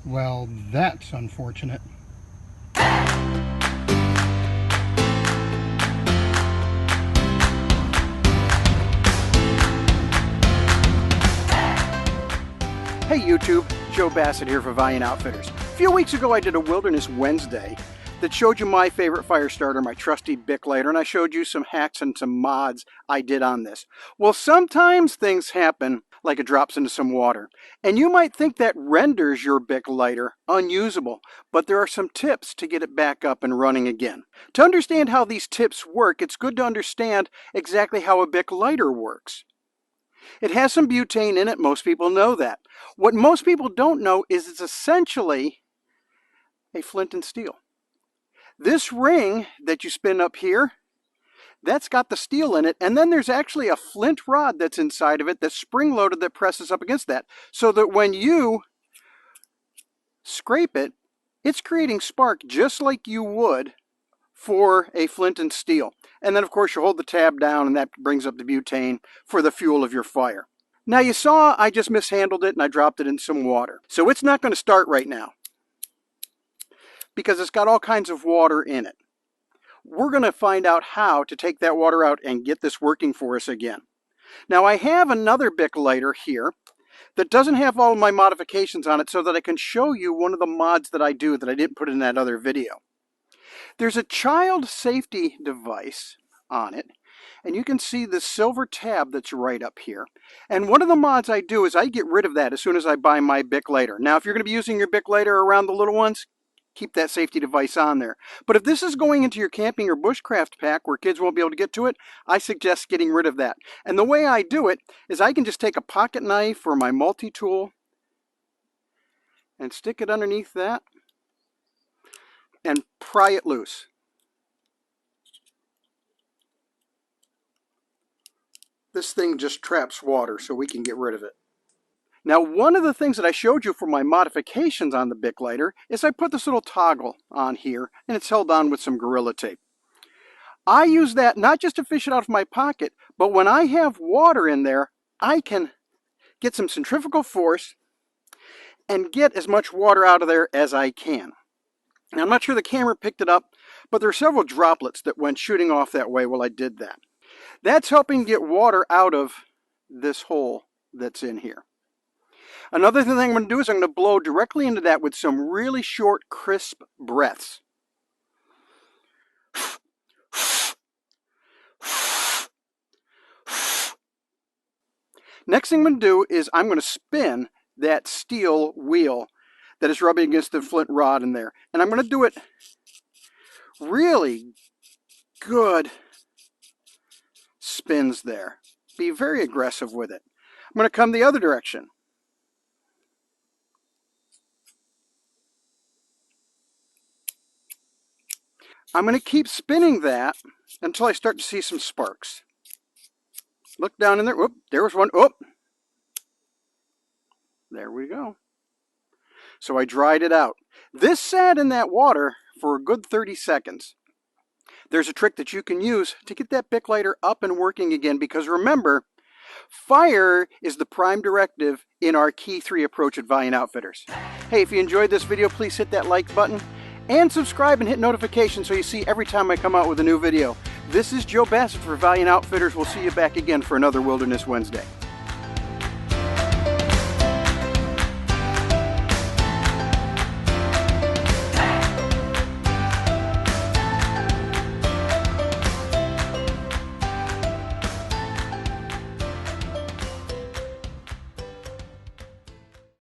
Well, that's unfortunate. Hey YouTube, Joe Bassett here for Valiant Outfitters. A few weeks ago I did a Wilderness Wednesday that showed you my favorite fire starter, my trusty Bic lighter, and I showed you some hacks and some mods I did on this. Well, sometimes things happen like it drops into some water, and you might think that renders your Bic lighter unusable, but there are some tips to get it back up and running again. To understand how these tips work, it's good to understand exactly how a Bic lighter works. It has some butane in it, most people know that. What most people don't know is it's essentially a flint and steel. This ring that you spin up here, that's got the steel in it, and then there's actually a flint rod that's inside of it that's spring-loaded that presses up against that, so that when you scrape it, it's creating spark just like you would for a flint and steel. And then of course you hold the tab down and that brings up the butane for the fuel of your fire. Now you saw I just mishandled it and I dropped it in some water. So it's not going to start right now because it's got all kinds of water in it. We're going to find out how to take that water out and get this working for us again. Now I have another Bic lighter here that doesn't have all of my modifications on it so that I can show you one of the mods that I do that I didn't put in that other video. There's a child safety device on it, and you can see the silver tab that's right up here. And one of the mods I do is I get rid of that as soon as I buy my Bic lighter. Now, if you're going to be using your Bic lighter around the little ones, keep that safety device on there. But if this is going into your camping or bushcraft pack where kids won't be able to get to it, I suggest getting rid of that. And the way I do it is I can just take a pocket knife or my multi-tool and stick it underneath that and pry it loose. This thing just traps water, so we can get rid of it. Now, one of the things that I showed you for my modifications on the Bic lighter is I put this little toggle on here, and it's held on with some Gorilla Tape. I use that not just to fish it out of my pocket, but when I have water in there, I can get some centrifugal force and get as much water out of there as I can. Now, I'm not sure the camera picked it up, but there are several droplets that went shooting off that way while I did that. That's helping get water out of this hole that's in here. Another thing I'm going to do is I'm going to blow directly into that with some really short, crisp breaths. Next thing I'm going to do is I'm going to spin that steel wheel that is rubbing against the flint rod in there. And I'm going to do it really good spins there. Be very aggressive with it. I'm going to come the other direction. I'm going to keep spinning that until I start to see some sparks. Look down in there. Whoop, there was one. Whoop. There we go. So I dried it out. This sat in that water for a good 30 seconds. There's a trick that you can use to get that Bic lighter up and working again, because remember, fire is the prime directive in our Key 3 approach at Valiant Outfitters. Hey, if you enjoyed this video, please hit that like button and subscribe and hit notifications so you see every time I come out with a new video. This is Joe Bassett for Valiant Outfitters. We'll see you back again for another Wilderness Wednesday.